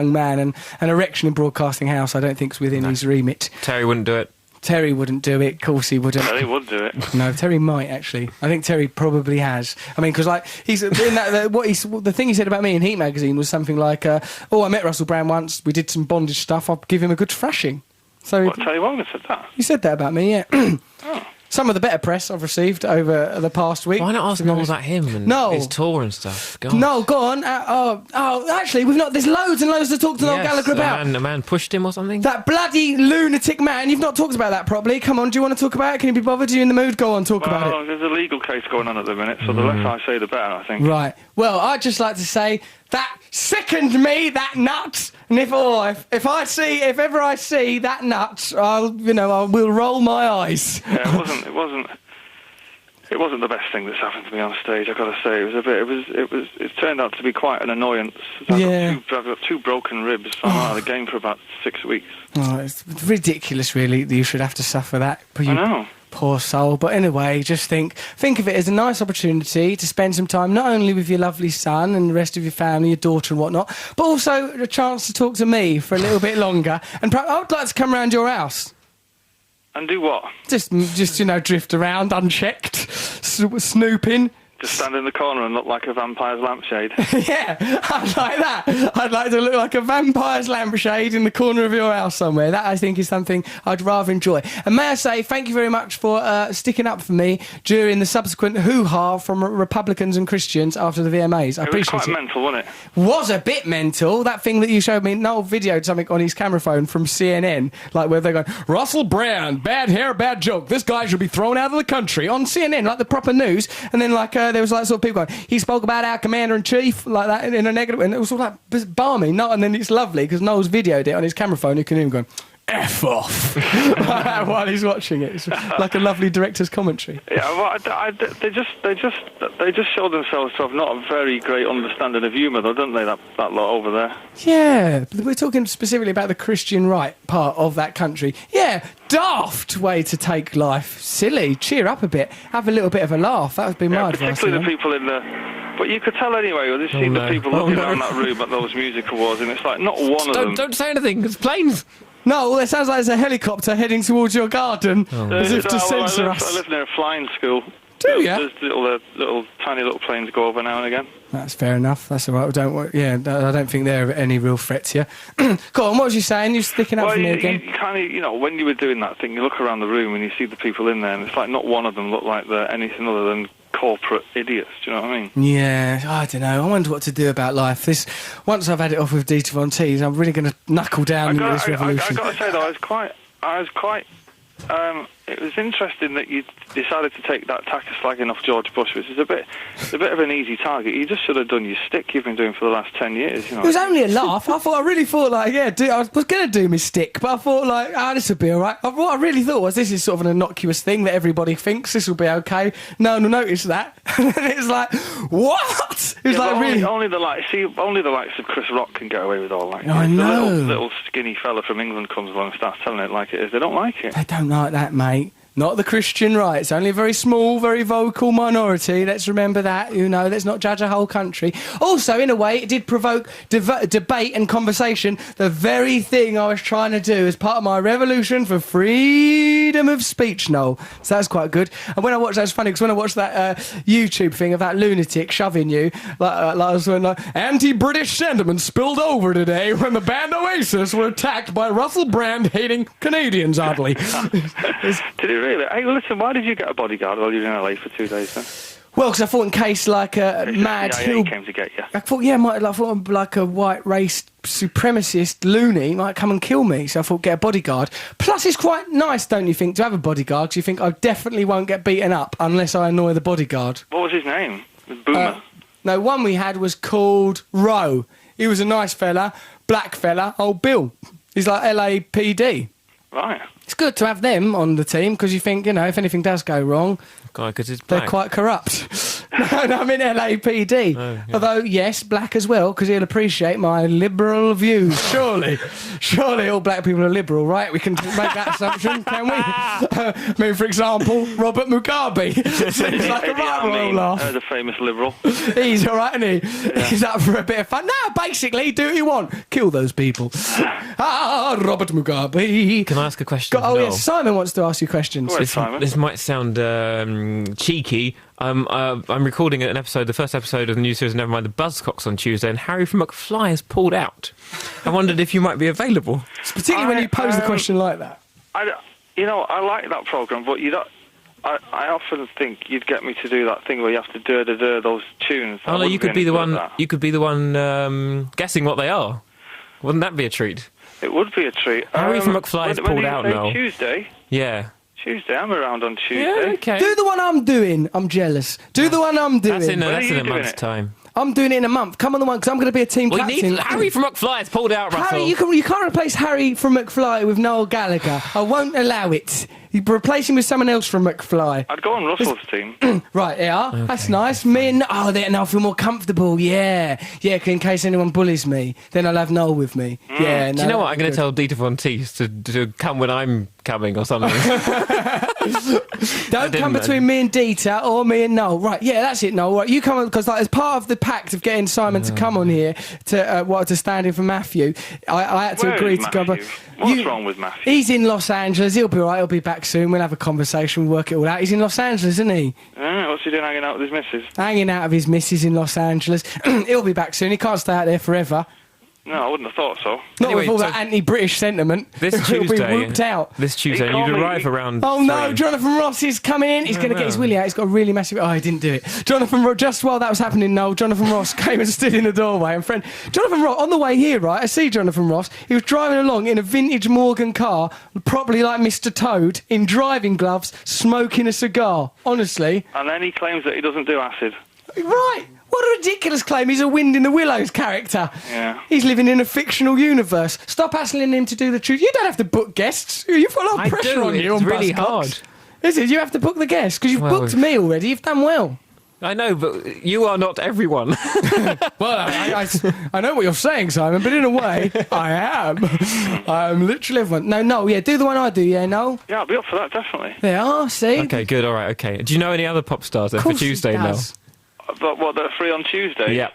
young man, and an erection in Broadcasting House I don't think is within his remit. Terry wouldn't do it. Terry wouldn't do it. Of course he wouldn't. Terry would do it. No, Terry might actually. I think Terry probably has. I mean, because like he's in that the thing he said about me in Heat magazine was something like, "Oh, I met Russell Brand once. We did some bondage stuff. I'll give him a good thrashing." So What, Terry Wogan said that? he said that about me. Yeah. Oh. Some of the better press I've received over the past week. Why not ask more about him and his tour and stuff? God. No, go on. Actually, we've not. There's loads and loads to talk to Noel Gallagher about. A man pushed him or something? That bloody lunatic man. You've not talked about that properly. Come on, do you want to talk about it? Can you be bothered? Are you in the mood? Go on, talk about it. There's a legal case going on at the minute, so the less I say, the better, I think. Right. Well, I'd just like to say that sickened me, that nut. And if ever I see that nut, I will roll my eyes. Yeah, it wasn't the best thing that's happened to me on stage. I've got to say, it turned out to be quite an annoyance. I've got two broken ribs. I'm out of the game for about 6 weeks. Oh, it's ridiculous, really, that you should have to suffer that. I know. Poor soul. But anyway, just think of it as a nice opportunity to spend some time not only with your lovely son and the rest of your family, your daughter and whatnot, but also a chance to talk to me for a little bit longer. And I would like to come round your house. And do what? Just drift around unchecked, snooping. Just stand in the corner and look like a vampire's lampshade. Yeah, I'd like that. I'd like to look like a vampire's lampshade in the corner of your house somewhere. That, I think, is something I'd rather enjoy. And may I say, thank you very much for sticking up for me during the subsequent hoo-ha from Republicans and Christians after the VMAs. I appreciate it. It was quite mental, wasn't it? Was a bit mental. That thing that you showed me, Noel videoed something on his camera phone from CNN, like where they're going, Russell Brand, bad hair, bad joke. This guy should be thrown out of the country on CNN, like the proper news. And then there was like sort of people going, he spoke about our commander-in-chief like that in a negative, and it was all like balmy. And then it's lovely because Noel's videoed it on his camera phone. You can hear him going, F off while he's watching it. It's like a lovely director's commentary. Yeah, well, they just show themselves to have not a very great understanding of humour, though, don't they? That lot over there. Yeah, we're talking specifically about the Christian right part of that country. Yeah, daft way to take life. Silly. Cheer up a bit. Have a little bit of a laugh. That would be my advice. Particularly the people in the. But you could tell anyway. You've seen the people looking around that room at those music awards, and it's like not one of them. Don't say anything. It's planes. No, it sounds like there's a helicopter heading towards your garden, as if to censor us. I live near a flying school. Do you? There's little tiny little planes go over now and again. That's fair enough. That's all right. I don't think they're any real threat to you. Go on, what was you saying? You're sticking up for me again? You kind of, when you were doing that thing, you look around the room and you see the people in there, and it's like not one of them look like they're anything other than corporate idiots. Do you know what I mean? Yeah, I don't know. I wonder what to do about life. Once I've had it off with Dieter Von Teese, I'm really going to knuckle down into this revolution. I got to say though, I was quite. It was interesting that you decided to take that tack of slagging off George Bush, which is a bit of an easy target. You just should have done your stick you've been doing for the last 10 years. It was only a laugh. I really thought I was going to do my stick, but I thought this will be all right. What I really thought was this is sort of an innocuous thing that everybody thinks this will be okay. No one will notice that. And it's like, what? It was really only the likes of Chris Rock can get away with all that. I know. The little skinny fella from England comes along and starts telling it like it is. They don't like it. They don't like that, mate. Not the Christian right. It's only a very small, very vocal minority. Let's remember that. Let's not judge a whole country. Also, in a way, it did provoke debate and conversation. The very thing I was trying to do as part of my revolution for freedom of speech, Noel. So that's quite good. And when I watched that, it was funny because when I watched that YouTube thing of that lunatic shoving you, I was like, anti-British sentiment spilled over today when the band Oasis were attacked by Russell Brand hating Canadians, oddly. Did it really? Hey, listen, why did you get a bodyguard while you were in LA for 2 days then? Well, because I thought in case mad hill came to get you. I thought, like a white race supremacist loony might come and kill me. So I thought, get a bodyguard. Plus, it's quite nice, don't you think, to have a bodyguard? Because you think I definitely won't get beaten up unless I annoy the bodyguard. What was his name? Boomer. No, one we had was called Roe. He was a nice fella, black fella, old Bill. He's like LAPD. Right. It's good to have them on the team because you think, if anything does go wrong, God, because it's They're black. quite corrupt. No, I mean LAPD. Oh, yeah. Although, yes, black as well, because he'll appreciate my liberal views. Surely all black people are liberal, right? We can make that assumption, can we? I mean, for example, Robert Mugabe. Seems like a right roll laugh. The famous liberal. He's all right, isn't he? Yeah. He's up for a bit of fun. No, basically, do what you want. Kill those people. Robert Mugabe. Can I ask a question? Oh, yes, Simon wants to ask you questions. This might sound cheeky. I'm recording an episode, the first episode of the new series, Nevermind the Buzzcocks, on Tuesday, and Harry from McFly has pulled out. I wondered if you might be available. Particularly when you pose a question like that. I like that programme, but you don't... I often think you'd get me to do that thing where you have to do those tunes. Oh no, you could be the one. You could be the one guessing what they are. Wouldn't that be a treat? It would be a treat. Harry from McFly has pulled out now. Tuesday. Yeah. Tuesday, I'm around on Tuesday. Yeah, okay. Do the one I'm doing. I'm jealous. Do the one I'm doing. That's in a month's time. I'm doing it in a month. Come on the one, because I'm going to be a team captain. Harry from McFly has pulled out, Russell. Harry, you can't replace Harry from McFly with Noel Gallagher. I won't allow it. You replace him with someone else from McFly. I'd go on Russell's team. Right, yeah. Okay. That's nice. Me and... Oh, then I'll feel more comfortable. Yeah, in case anyone bullies me, then I'll have Noel with me. Yeah. Do you know what? I'm going to tell Dieter Von Teese to come when I'm coming or something. Don't come between me and Dieter or me and Noel. Right, yeah, that's it, Noel. Right, you come on, because as part of the pact of getting Simon to come on here to stand in for Matthew, I had to agree to go. What's wrong with Matthew? He's in Los Angeles. He'll be all right. He'll be back soon. We'll have a conversation. We'll work it all out. He's in Los Angeles, isn't he? What's he doing hanging out with his missus? Hanging out with his missus in Los Angeles. He'll be back soon. He can't stay out there forever. No, I wouldn't have thought so. Not with all that anti-British sentiment. This He'll Tuesday, be whooped out. This Tuesday, and you'd arrive around. Oh no, Jonathan Ross is coming in. He's going to get his willy out. He's got a really massive. Oh, he didn't do it. Jonathan Ross. Just while that was happening, Noel, Jonathan Ross came and stood in the doorway. And Jonathan Ross, on the way here, right? I see Jonathan Ross. He was driving along in a vintage Morgan car, properly like Mr. Toad, in driving gloves, smoking a cigar. Honestly. And then he claims that he doesn't do acid. Right. What a ridiculous claim. He's a Wind in the Willows character. Yeah. He's living in a fictional universe. Stop hassling him to do the truth. You don't have to book guests. You've got a lot of pressure on you. It's really Buzzcocks. hard. Is it? You have to book the guests because you've booked me already. You've done well. I know, but you are not everyone. Well, I know what you're saying, Simon, but in a way, I am. I am literally everyone. No, yeah, do the one I do, yeah, no? Yeah, I'll be up for that, definitely. There are, see? Okay, good, all right, okay. Do you know any other pop stars then for Tuesday now? But what, they're free on Tuesday? Yeah.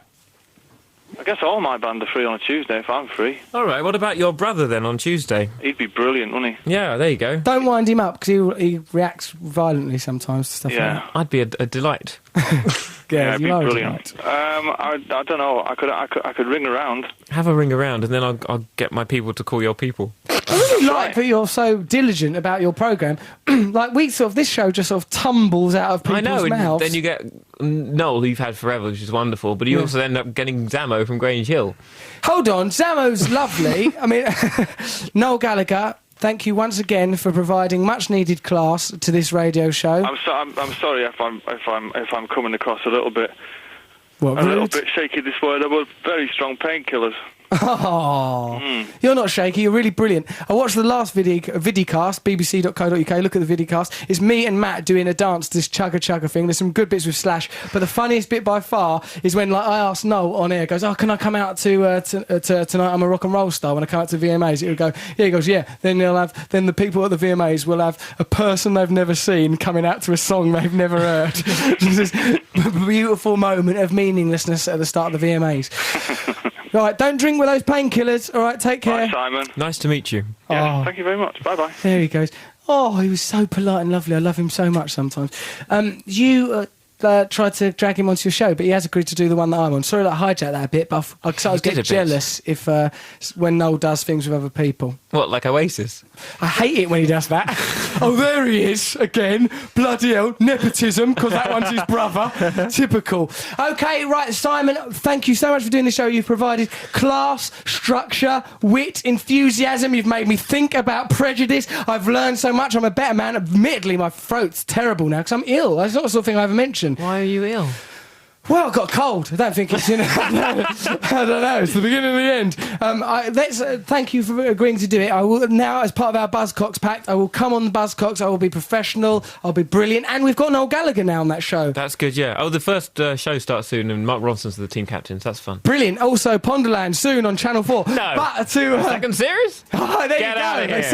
I guess all my band are free on a Tuesday if I'm free. All right, what about your brother then on Tuesday? He'd be brilliant, wouldn't he? Yeah, there you go. Don't wind him up because he reacts violently sometimes to stuff like that. I'd be a delight. Yeah, it'd be brilliant. I don't know. I could ring around. Have a ring around, and then I'll get my people to call your people. I really like that you're so diligent about your programme. Like, this show just sort of tumbles out of people's mouths. I know, and then you get Noel, who you've had forever, which is wonderful, but you also end up getting Zammo from Grange Hill. Hold on, Zammo's lovely. I mean, Noel Gallagher, thank you once again for providing much-needed class to this radio show. I'm sorry if I'm coming across a little bit little bit shaky this morning. There were very strong painkillers. Oh, You're not shaky, you're really brilliant. I watched the last vidicast, bbc.co.uk, look at the vidicast. It's me and Matt doing a dance to this chugga chugga thing. There's some good bits with Slash, but the funniest bit by far is when I asked Noel on air, goes, can I come out to tonight, I'm a rock and roll star, when I come out to VMAs? He would go, yeah, he goes, yeah, then the people at the VMAs will have a person they've never seen coming out to a song they've never heard. This beautiful moment of meaninglessness at the start of the VMAs. Right, don't drink with those painkillers. All right, take care. Bye, Simon. Nice to meet you. Yeah, thank you very much. Bye-bye. There he goes. Oh, he was so polite and lovely. I love him so much sometimes. You tried to drag him onto your show, but he has agreed to do the one that I'm on. Sorry that I hijacked that a bit, but I was getting jealous if when Noel does things with other people. What, like Oasis? I hate it when he does that. Oh, there he is again. Bloody hell. Nepotism, because that one's his brother. Typical. Okay, right, Simon, thank you so much for doing the show. You've provided class, structure, wit, enthusiasm. You've made me think about prejudice. I've learned so much. I'm a better man. Admittedly, my throat's terrible now because I'm ill. That's not the sort of thing I ever mentioned. Why are you ill? Well, I got cold. I don't think it's, I don't know. It's the beginning of the end. Let's thank you for agreeing to do it. I will now, as part of our Buzzcocks Pact, I will come on the Buzzcocks. I will be professional. I'll be brilliant. And we've got Noel Gallagher now on that show. That's good, yeah. Oh, the first show starts soon, and Mark Ronson's the team captain, so that's fun. Brilliant. Also, Ponderland soon on Channel 4. No. But Second series? Oh, there Get you go. out of here.